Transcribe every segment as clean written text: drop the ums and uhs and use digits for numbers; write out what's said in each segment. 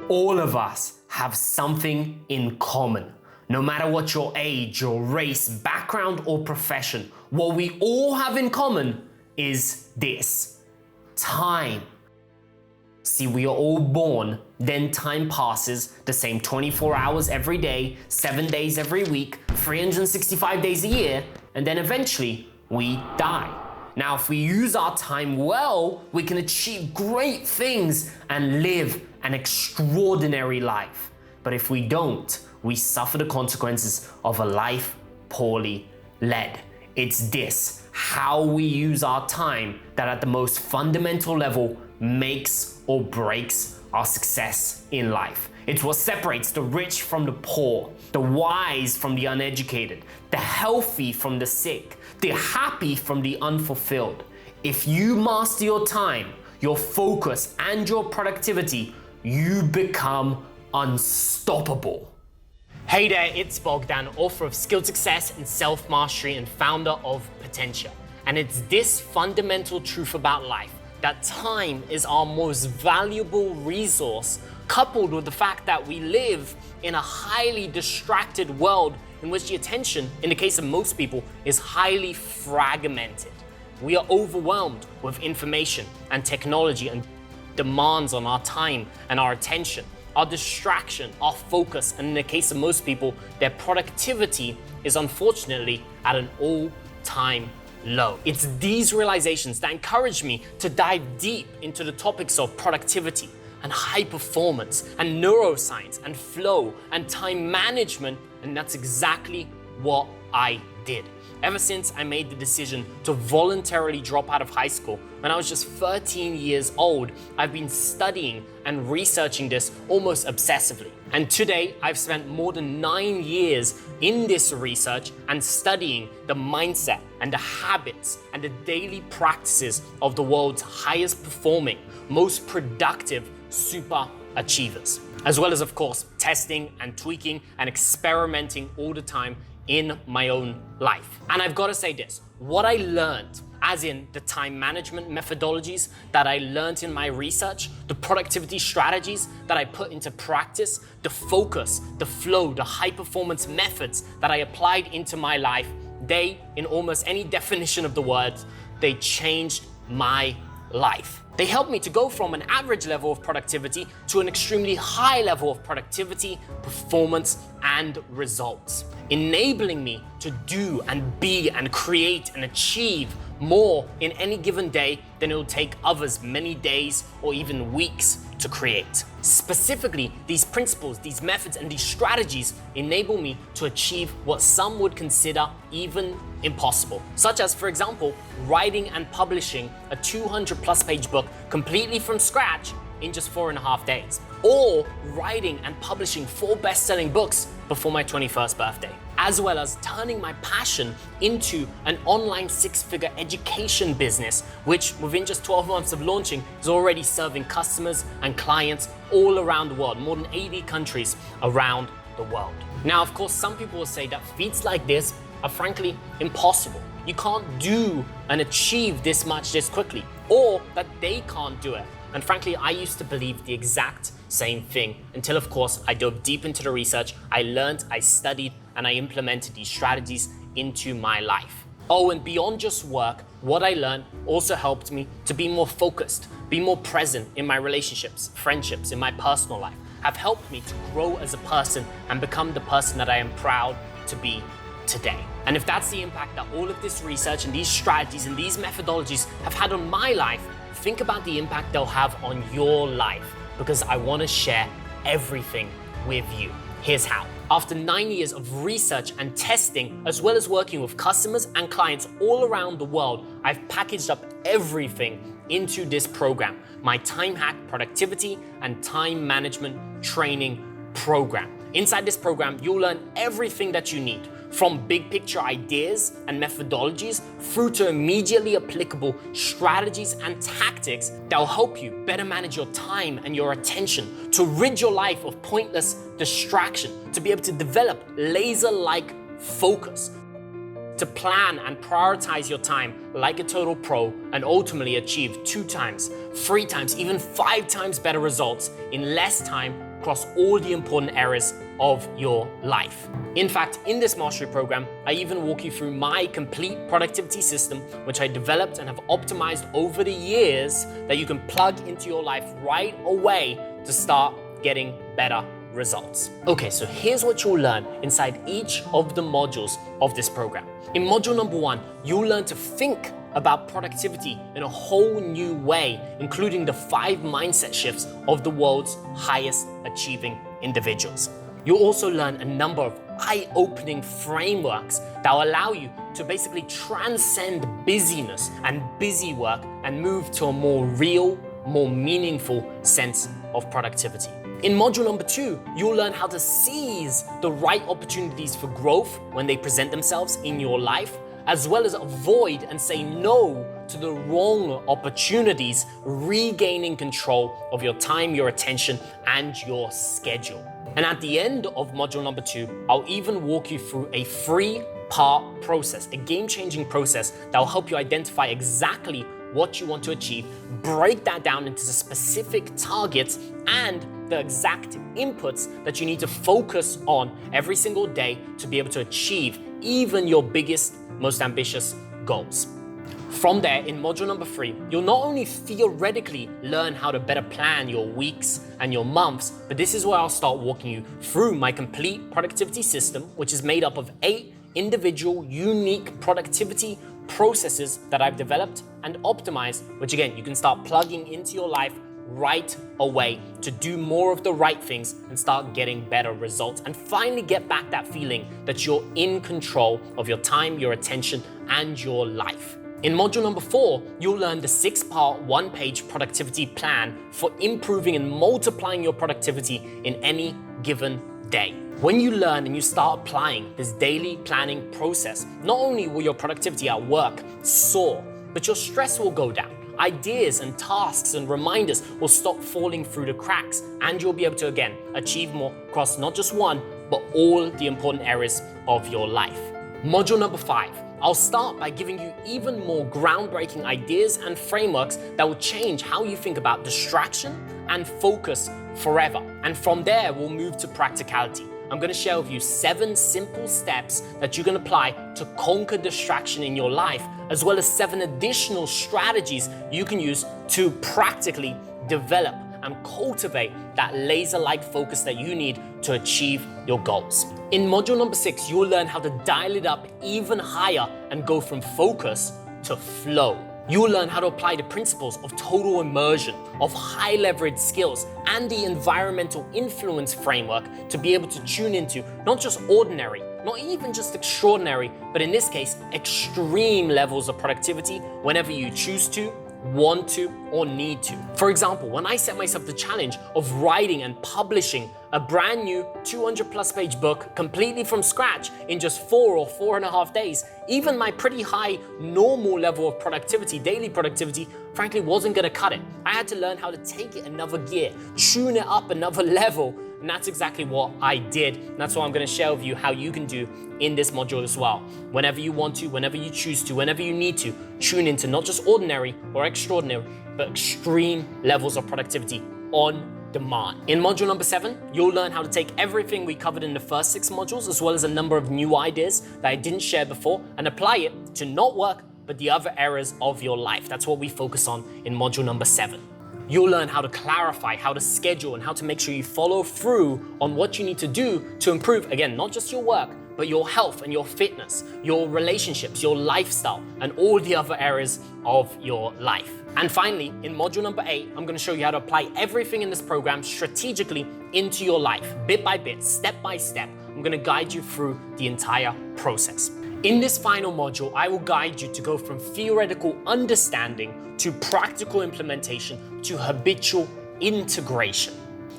All of us have something in common. No matter what your age, your race, background, or profession, what we all have in common is this: time. See, we are all born, then time passes, the same 24 hours every day, 7 days every week, 365 days a year, and then eventually we die. Now, if we use our time well, we can achieve great things and live an extraordinary life. But if we don't, we suffer the consequences of a life poorly led. It's this, how we use our time, that at the most fundamental level makes or breaks our success in life. It's what separates the rich from the poor, the wise from the uneducated, the healthy from the sick, the happy from the unfulfilled. If you master your time, your focus, and your productivity, you become unstoppable. Hey there, it's Bogdan, author of Skilled Success and Self-Mastery and founder of Potentia. And it's this fundamental truth about life, that time is our most valuable resource, coupled with the fact that we live in a highly distracted world in which the attention, in the case of most people, is highly fragmented. We are overwhelmed with information and technology and demands on our time and our attention, our distraction, our focus, and in the case of most people, their productivity is unfortunately at an all-time low. It's these realizations that encourage me to dive deep into the topics of productivity and high performance and neuroscience and flow and time management, and that's exactly what I did. Ever since I made the decision to voluntarily drop out of high school when I was just 13 years old, I've been studying and researching this almost obsessively. And today, I've spent more than 9 years in this research and studying the mindset and the habits and the daily practices of the world's highest performing, most productive super achievers, as well as, of course, testing and tweaking and experimenting all the time in my own life. And I've got to say this, what I learned, as in the time management methodologies that I learned in my research, the productivity strategies that I put into practice, the focus, the flow, the high performance methods that I applied into my life, they, in almost any definition of the word, they changed my life. They helped me to go from an average level of productivity to an extremely high level of productivity, performance, and results, enabling me to do and be and create and achieve more in any given day than it will take others many days or even weeks to create. Specifically, these principles, these methods, and these strategies enable me to achieve what some would consider even impossible, such as, for example, writing and publishing a 200+ page book completely from scratch in just 4.5 days, or writing and publishing 4 best-selling books before my 21st birthday, as well as turning my passion into an online 6-figure education business, which within just 12 months of launching is already serving customers and clients all around the world, more than 80 countries around the world. Now, of course, some people will say that feats like this are frankly impossible. You can't do and achieve this much this quickly, or that they can't do it. And frankly, I used to believe the exact same thing until, of course, I dove deep into the research, I learned, I studied, and I implemented these strategies into my life. Oh, and beyond just work, what I learned also helped me to be more focused, be more present in my relationships, friendships, in my personal life, have helped me to grow as a person and become the person that I am proud to be today. And if that's the impact that all of this research and these strategies and these methodologies have had on my life, think about the impact they'll have on your life, because I want to share everything with you. Here's how. After 9 years of research and testing, as well as working with customers and clients all around the world, I've packaged up everything into this program, my Time Hack Productivity and Time Management Training Program. Inside this program, you'll learn everything that you need, from big picture ideas and methodologies through to immediately applicable strategies and tactics that will help you better manage your time and your attention, to rid your life of pointless distraction, to be able to develop laser-like focus, to plan and prioritize your time like a total pro, and ultimately achieve 2 times, 3 times, even 5 times better results in less time across all the important areas of your life. In fact, in this mastery program, I even walk you through my complete productivity system, which I developed and have optimized over the years that you can plug into your life right away to start getting better results. Okay, so here's what you'll learn inside each of the modules of this program. In module number 1, you'll learn to think about productivity in a whole new way, including the 5 mindset shifts of the world's highest achieving individuals. You'll also learn a number of eye-opening frameworks that will allow you to basically transcend busyness and busy work and move to a more real, more meaningful sense of productivity. In module number 2, you'll learn how to seize the right opportunities for growth when they present themselves in your life, as well as avoid and say no to the wrong opportunities, regaining control of your time, your attention, and your schedule. And at the end of module number 2, I'll even walk you through a 3-part process, a game-changing process that will help you identify exactly what you want to achieve, break that down into the specific targets and the exact inputs that you need to focus on every single day to be able to achieve even your biggest, most ambitious goals. From there, in module number 3, you'll not only theoretically learn how to better plan your weeks and your months, but this is where I'll start walking you through my complete productivity system, which is made up of 8 individual, unique productivity processes that I've developed and optimized, which again, you can start plugging into your life right away to do more of the right things and start getting better results and finally get back that feeling that you're in control of your time, your attention, and your life. In module number 4, you'll learn the 6-part, 1-page productivity plan for improving and multiplying your productivity in any given day. When you learn and you start applying this daily planning process, not only will your productivity at work soar, but your stress will go down. Ideas and tasks and reminders will stop falling through the cracks, and you'll be able to, again, achieve more across not just one, but all the important areas of your life. Module number 5, I'll start by giving you even more groundbreaking ideas and frameworks that will change how you think about distraction and focus forever. And from there, we'll move to practicality. I'm going to share with you 7 simple steps that you can apply to conquer distraction in your life, as well as 7 additional strategies you can use to practically develop and cultivate that laser-like focus that you need to achieve your goals. In module number 6, you'll learn how to dial it up even higher and go from focus to flow. You will learn how to apply the principles of total immersion, of high leverage skills, and the environmental influence framework to be able to tune into not just ordinary, not even just extraordinary, but in this case, extreme levels of productivity whenever you choose to, want to, or need to. For example, when I set myself the challenge of writing and publishing a brand new 200+ page book completely from scratch in just 4 or 4.5 days, even my pretty high normal level of productivity, daily productivity, frankly wasn't gonna cut it. I had to learn how to take it another gear, tune it up another level, and that's exactly what I did. And that's what I'm gonna share with you how you can do in this module as well. Whenever you want to, whenever you choose to, whenever you need to, tune into not just ordinary or extraordinary, but extreme levels of productivity on demand. In module number 7, you'll learn how to take everything we covered in the first 6 modules, as well as a number of new ideas that I didn't share before, and apply it to not work, but the other areas of your life. That's what we focus on in module number 7. You'll learn how to clarify, how to schedule, and how to make sure you follow through on what you need to do to improve, again, not just your work, but your health and your fitness, your relationships, your lifestyle, and all the other areas of your life. And finally, in module number 8, I'm gonna show you how to apply everything in this program strategically into your life, bit by bit, step by step. I'm gonna guide you through the entire process. In this final module, I will guide you to go from theoretical understanding to practical implementation to habitual integration,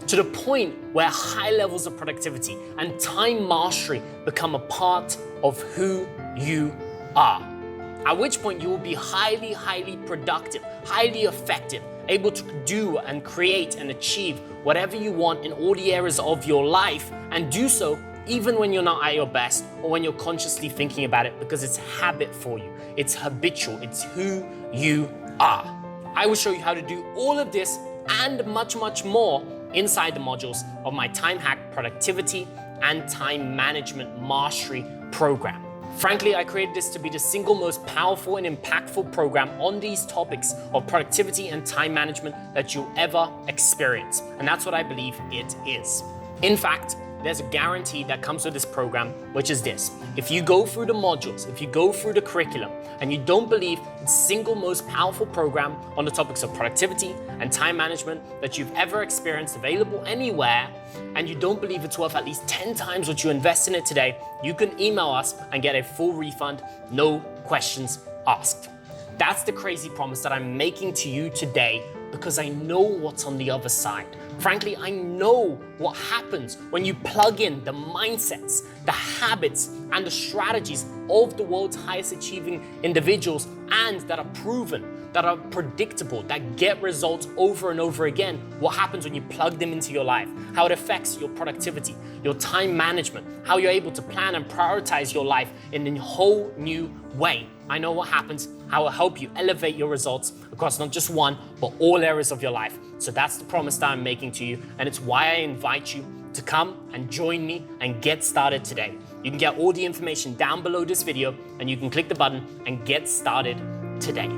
to the point where high levels of productivity and time mastery become a part of who you are. At which point you will be highly, highly productive, highly effective, able to do and create and achieve whatever you want in all the areas of your life, and do so even when you're not at your best or when you're consciously thinking about it, because it's habit for you. It's habitual. It's who you are. I will show you how to do all of this and much, much more inside the modules of my Time Hack Productivity and Time Management Mastery program. Frankly, I created this to be the single most powerful and impactful program on these topics of productivity and time management that you'll ever experience. And that's what I believe it is. In fact, there's a guarantee that comes with this program, which is this. If you go through the modules, if you go through the curriculum, and you don't believe it's the single most powerful program on the topics of productivity and time management that you've ever experienced available anywhere, and you don't believe it's worth at least 10 times what you invest in it today, you can email us and get a full refund, no questions asked. That's the crazy promise that I'm making to you today because I know what's on the other side. Frankly, I know what happens when you plug in the mindsets, the habits, and the strategies of the world's highest achieving individuals and that are proven, that are predictable, that get results over and over again. What happens when you plug them into your life, how it affects your productivity, your time management, how you're able to plan and prioritize your life in a whole new way. I know what happens, how it will help you elevate your results across not just one, but all areas of your life. So that's the promise that I'm making to you, and it's why I invite you to come and join me and get started today. You can get all the information down below this video, and you can click the button and get started today.